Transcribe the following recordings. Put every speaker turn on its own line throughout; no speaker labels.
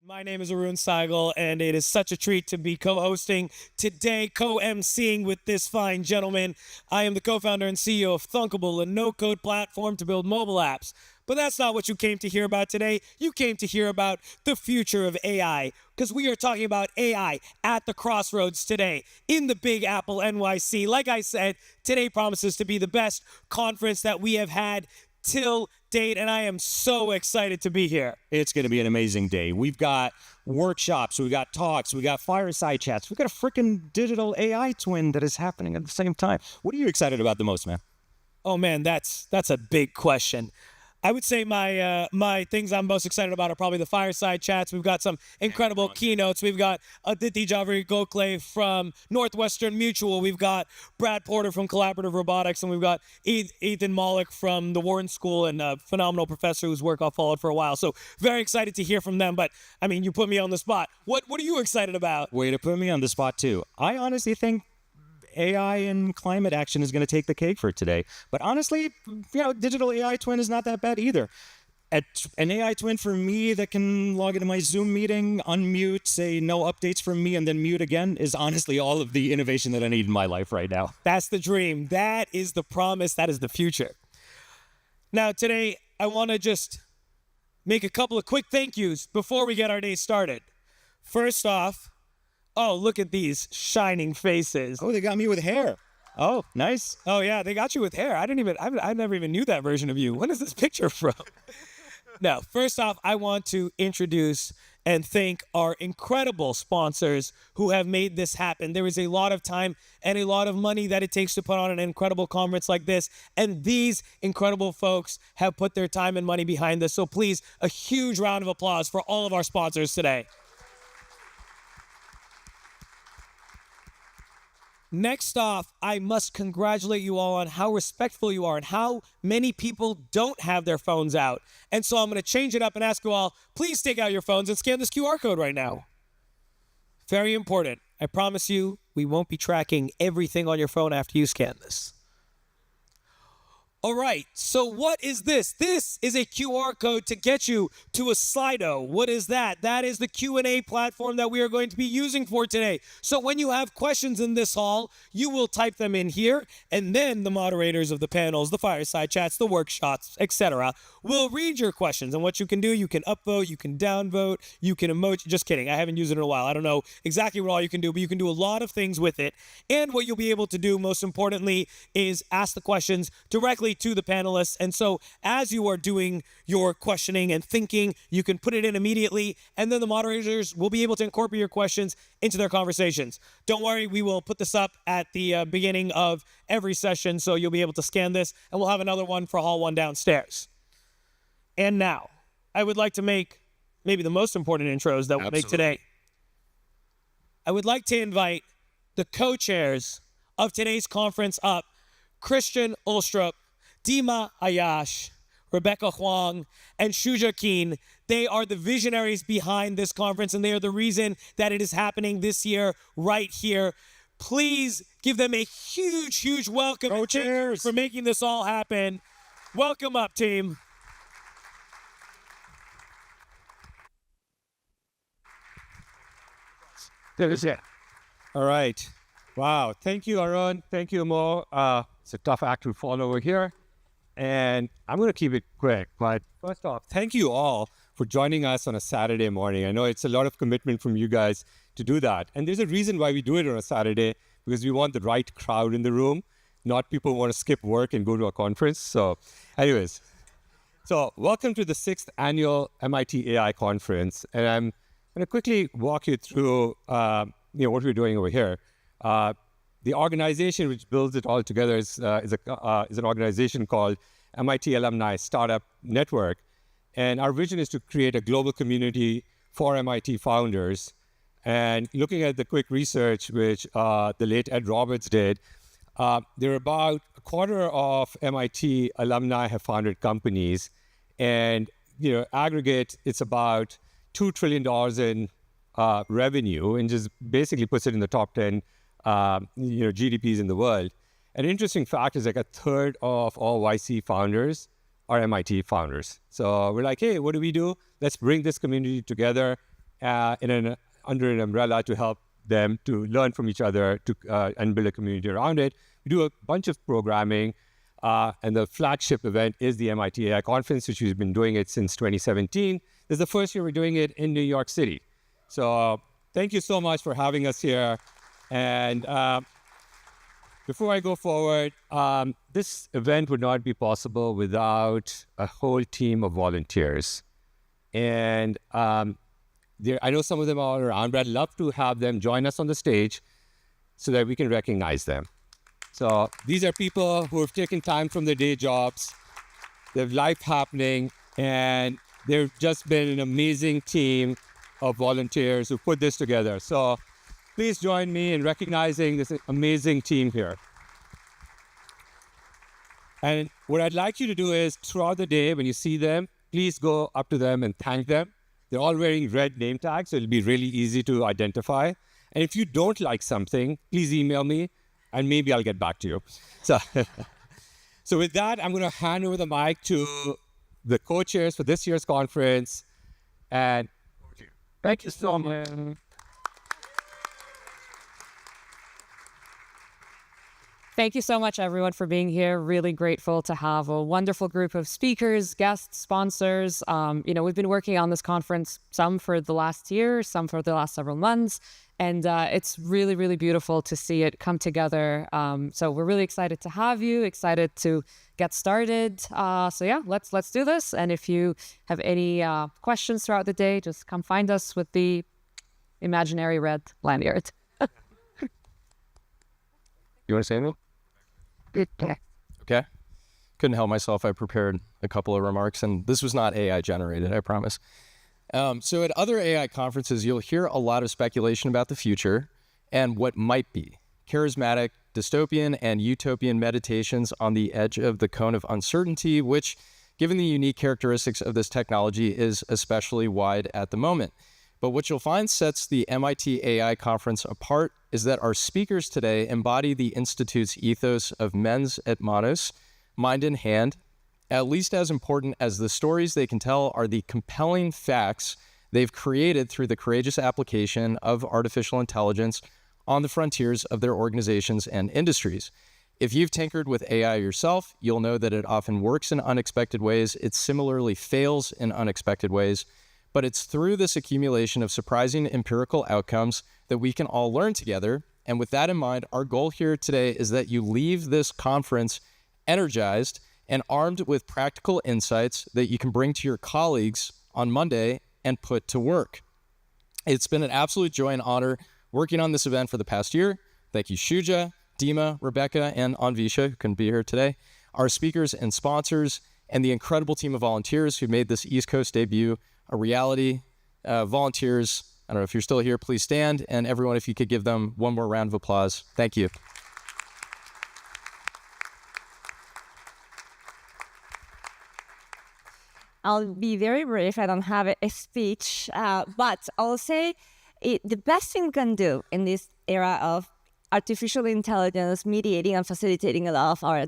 My name is Arun Saigal, and it is such a treat to be co-hosting today, co-emceeing with this fine gentleman. I am the co-founder and CEO of Thunkable, a no-code platform to build mobile apps. But that's not what you came to hear about today. You came to hear about the future of AI, because we are talking about AI at the crossroads today in the Big Apple NYC. Like I said, today promises to be the best conference that we have had till date, and I am so excited to be here.
It's going to be an amazing day. We've got workshops, we've got talks, we've got fireside chats, we've got a freaking digital AI twin that is happening at the same time. What are you excited about the most, man?
Oh man, that's a big question. I would say my things I'm most excited about are probably the fireside chats. We've got some incredible keynotes. We've got Aditi Javeri Gokhale from Northwestern Mutual. We've got Brad Porter from Collaborative Robotics, and we've got Ethan Malik from the Warren School, and a phenomenal professor whose work I've followed for a while. So very excited to hear from them. But I mean, you put me on the spot. What are you excited about?
Way to put me on the spot too. I honestly think AI and climate action is going to take the cake for today. But honestly, digital AI twin is not that bad either. An AI twin for me that can log into my Zoom meeting, unmute, say no updates from me, and then mute again is honestly all of the innovation that I need in my life right now.
That's the dream. That is the promise. That is the future. Now, today, I want to just make a couple of quick thank yous before we get our day started. First off, oh, look at these shining faces.
Oh, they got me with hair. Oh, nice.
Oh yeah, they got you with hair. I never even knew that version of you. When is this picture from? Now, first off, I want to introduce and thank our incredible sponsors who have made this happen. There is a lot of time and a lot of money that it takes to put on an incredible conference like this, and these incredible folks have put their time and money behind this. So please, a huge round of applause for all of our sponsors today. Next off, I must congratulate you all on how respectful you are and how many people don't have their phones out. And so I'm going to change it up and ask you all, please take out your phones and scan this QR code right now. Very important. I promise you, we won't be tracking everything on your phone after you scan this. All right, so what is this? This is a QR code to get you to a Slido. What is that? That is the Q&A platform that we are going to be using for today. So when you have questions in this hall, you will type them in here, and then the moderators of the panels, the fireside chats, the workshops, etc., will read your questions. And what you can do, you can upvote, you can downvote, you can emote. Just kidding, I haven't used it in a while. I don't know exactly what all you can do, but you can do a lot of things with it. And what you'll be able to do, most importantly, is ask the questions directly to the panelists. And so as you are doing your questioning and thinking, you can put it in immediately, and then the moderators will be able to incorporate your questions into their conversations. Don't worry, we will put this up at the beginning of every session, so you'll be able to scan this, and we'll have another one for Hall 1 downstairs. And now, I would like to make maybe the most important intros that we'll make today. I would like to invite the co-chairs of today's conference up, Christian Ulstrup, Dima Ayyash, Rebeca Hwang, and Shuja. They are the visionaries behind this conference, and they are the reason that it is happening this year, right here. Please give them a huge, huge welcome.
Co-chairs
for making this all happen. Welcome up, team.
That is it. All right. Wow. Thank you, Arun. Thank you, Mo. It's a tough act to follow over here. And I'm going to keep it quick. But first off, thank you all for joining us on a Saturday morning. I know it's a lot of commitment from you guys to do that. And there's a reason why we do it on a Saturday, because we want the right crowd in the room, not people who want to skip work and go to a conference. So anyways, so welcome to the 6th annual MIT AI conference. And I'm going to quickly walk you through what we're doing over here. The organization which builds it all together is an organization called MIT Alumni Startup Network. And our vision is to create a global community for MIT founders. And looking at the quick research which the late Ed Roberts did, there are about a quarter of MIT alumni have founded companies. And aggregate, it's about $2 trillion in revenue, and just basically puts it in the top 10 GDPs in the world. An interesting fact is like a third of all YC founders are MIT founders. So we're like, hey, what do? Let's bring this community together under an umbrella to help them to learn from each other and build a community around it. We do a bunch of programming, and the flagship event is the MIT AI Conference, which we've been doing it since 2017. This is the first year we're doing it in New York City. So thank you so much for having us here. And before I go forward, this event would not be possible without a whole team of volunteers. And I know some of them are around, but I'd love to have them join us on the stage so that we can recognize them. So these are people who have taken time from their day jobs, they have life happening, and they've just been an amazing team of volunteers who put this together. So please join me in recognizing this amazing team here. And what I'd like you to do is throughout the day, when you see them, please go up to them and thank them. They're all wearing red name tags, so it'll be really easy to identify. And if you don't like something, please email me, and maybe I'll get back to you. So with that, I'm going to hand over the mic to the co-chairs for this year's conference. And thank you so much.
Thank you so much, everyone, for being here. Really grateful to have a wonderful group of speakers, guests, sponsors. We've been working on this conference, some for the last year, some for the last several months. And it's really, really beautiful to see it come together. So we're really excited to have you, excited to get started. Let's do this. And if you have any questions throughout the day, just come find us with the imaginary red lanyard.
You want to say anything? Okay. Couldn't help myself. I prepared a couple of remarks, and this was not AI generated, I promise. So at other AI conferences, you'll hear a lot of speculation about the future and what might be. Charismatic, dystopian, and utopian meditations on the edge of the cone of uncertainty, which, given the unique characteristics of this technology, is especially wide at the moment. But what you'll find sets the MIT AI conference apart is that our speakers today embody the Institute's ethos of mens et manus, mind in hand. At least as important as the stories they can tell are the compelling facts they've created through the courageous application of artificial intelligence on the frontiers of their organizations and industries. If you've tinkered with AI yourself, you'll know that it often works in unexpected ways. It similarly fails in unexpected ways. But it's through this accumulation of surprising empirical outcomes that we can all learn together. And with that in mind, our goal here today is that you leave this conference energized and armed with practical insights that you can bring to your colleagues on Monday and put to work. It's been an absolute joy and honor working on this event for the past year. Thank you, Shuja, Dima, Rebeca, and Anvisha, who couldn't be here today, our speakers and sponsors, and the incredible team of volunteers who made this East Coast debut a reality. Volunteers, I don't know if you're still here, please stand. And everyone, if you could give them one more round of applause. Thank you.
I'll be very brief. I don't have a speech, but I'll say the best thing we can do in this era of artificial intelligence mediating and facilitating a lot of our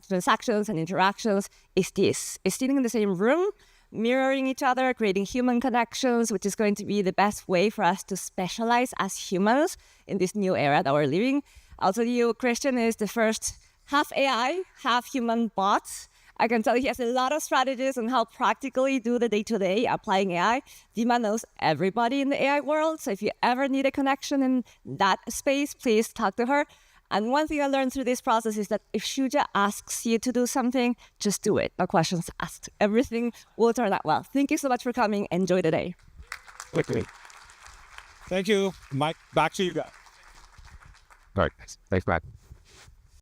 transactions and interactions is this. Is sitting in the same room, mirroring each other, creating human connections, which is going to be the best way for us to specialize as humans in this new era that we're living. I'll tell you, Christian is the first half AI, half human bot. I can tell you he has a lot of strategies on how practically do the day-to-day applying AI. Dima knows everybody in the AI world, so if you ever need a connection in that space, please talk to her. And one thing I learned through this process is that if Shuja asks you to do something, just do it. No questions asked. Everything will turn out well. Thank you so much for coming. Enjoy the day.
Thank you. Mike, back to you guys.
All right. Thanks, Matt.